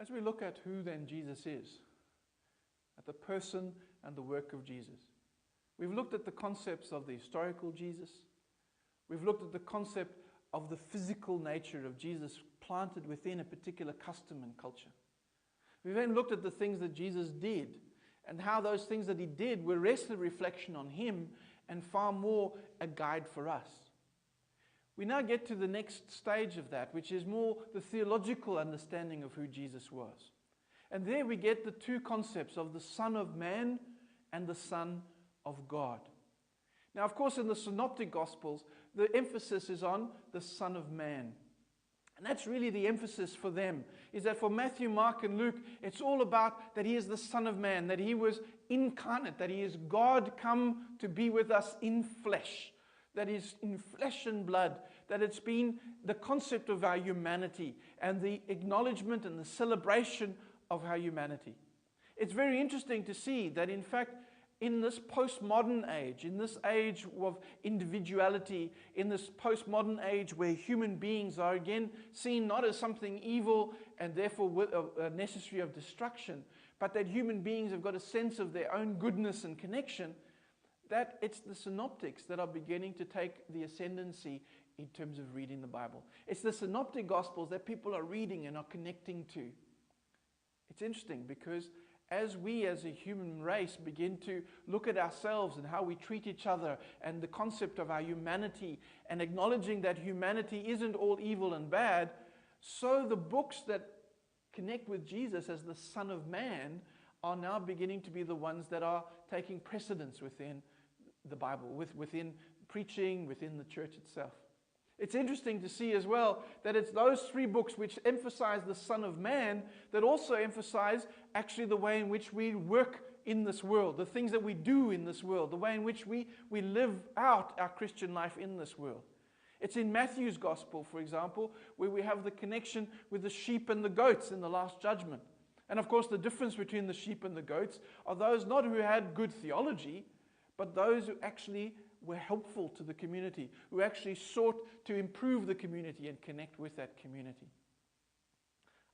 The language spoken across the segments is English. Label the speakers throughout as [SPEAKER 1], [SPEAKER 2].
[SPEAKER 1] As we look at who then Jesus is, at the person and the work of Jesus, we've looked at the concepts of the historical Jesus. We've looked at the concept of the physical nature of Jesus planted within a particular custom and culture. We've then looked at the things that Jesus did and how those things that he did were less a reflection on him and far more a guide for us. We now get to the next stage of that, which is more the theological understanding of who Jesus was. And there we get the two concepts of the Son of Man and the Son of God. Now, of course, in the Synoptic Gospels, the emphasis is on the Son of Man. And that's really the emphasis for them, is that for Matthew, Mark, and Luke, it's all about that he is the Son of Man, that he was incarnate, that he is God come to be with us in flesh, that is in flesh and blood, that it's been the concept of our humanity and the acknowledgement and the celebration of our humanity. It's very interesting to see that, in fact, in this postmodern age, in this age of individuality, in this postmodern age where human beings are again seen not as something evil and therefore necessary of destruction, but that human beings have got a sense of their own goodness and connection, that it's the synoptics that are beginning to take the ascendancy in terms of reading the Bible. It's the synoptic gospels that people are reading and are connecting to. It's interesting because as we as a human race begin to look at ourselves and how we treat each other and the concept of our humanity and acknowledging that humanity isn't all evil and bad, so the books that connect with Jesus as the Son of Man are now beginning to be the ones that are taking precedence within the Bible, within preaching, within the church itself. It's interesting to see as well that it's those three books which emphasize the Son of Man that also emphasize actually the way in which we work in this world, the things that we do in this world, the way in which we live out our Christian life in this world. It's in Matthew's Gospel, for example, where we have the connection with the sheep and the goats in the Last Judgment. And of course, the difference between the sheep and the goats are those not who had good theology, but those who actually were helpful to the community, who actually sought to improve the community and connect with that community.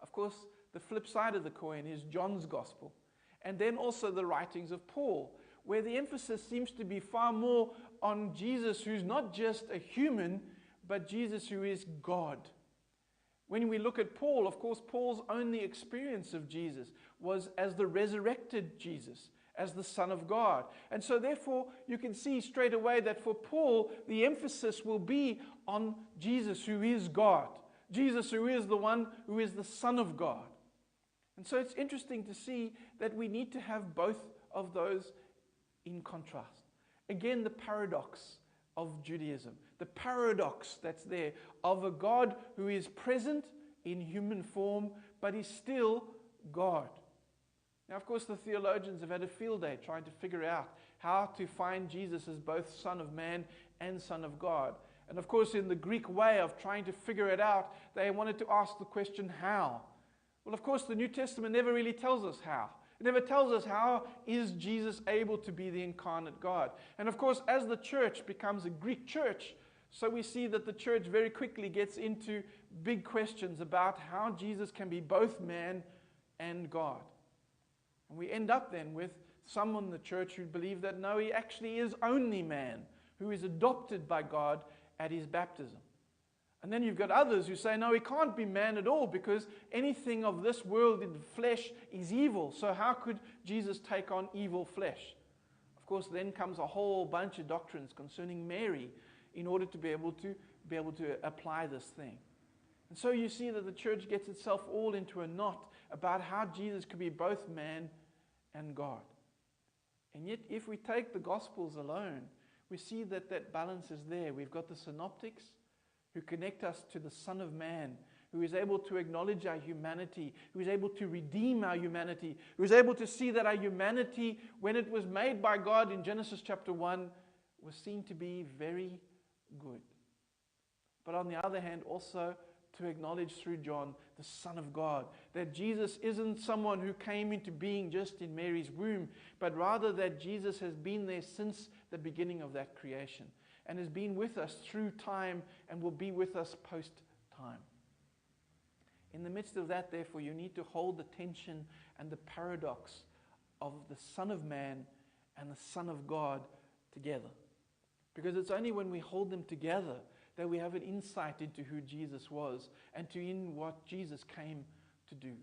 [SPEAKER 1] Of course, the flip side of the coin is John's Gospel, and then also the writings of Paul, where the emphasis seems to be far more on Jesus, who's not just a human, but Jesus who is God. When we look at Paul, of course, Paul's only experience of Jesus was as the resurrected Jesus, as the Son of God. And so therefore, you can see straight away that for Paul, the emphasis will be on Jesus who is God. Jesus who is the one who is the Son of God. And so it's interesting to see that we need to have both of those in contrast. Again, the paradox of Judaism, the paradox that's there of a God who is present in human form, but is still God. Now, of course, the theologians have had a field day trying to figure out how to find Jesus as both Son of Man and Son of God. And of course, in the Greek way of trying to figure it out, they wanted to ask the question, how? Well, of course, the New Testament never really tells us how. It never tells us how is Jesus able to be the incarnate God. And of course, as the church becomes a Greek church, so we see that the church very quickly gets into big questions about how Jesus can be both man and God. And we end up then with some in the church who believe that no, he actually is only man, who is adopted by God at his baptism. And then you've got others who say, no, he can't be man at all because anything of this world in flesh is evil. So how could Jesus take on evil flesh? Of course, then comes a whole bunch of doctrines concerning Mary in order to be able to apply this thing. And so you see that the church gets itself all into a knot about how Jesus could be both man and God. And yet, if we take the Gospels alone, we see that that balance is there. We've got the synoptics who connect us to the Son of Man, who is able to acknowledge our humanity, who is able to redeem our humanity, who is able to see that our humanity, when it was made by God in Genesis chapter 1, was seen to be very good. But on the other hand, also to acknowledge through John the Son of God, that Jesus isn't someone who came into being just in Mary's womb, but rather that Jesus has been there since the beginning of that creation and has been with us through time and will be with us post-time. In the midst of that, therefore, you need to hold the tension and the paradox of the Son of Man and the Son of God together. Because it's only when we hold them together that we have an insight into who Jesus was and to in what Jesus came to do.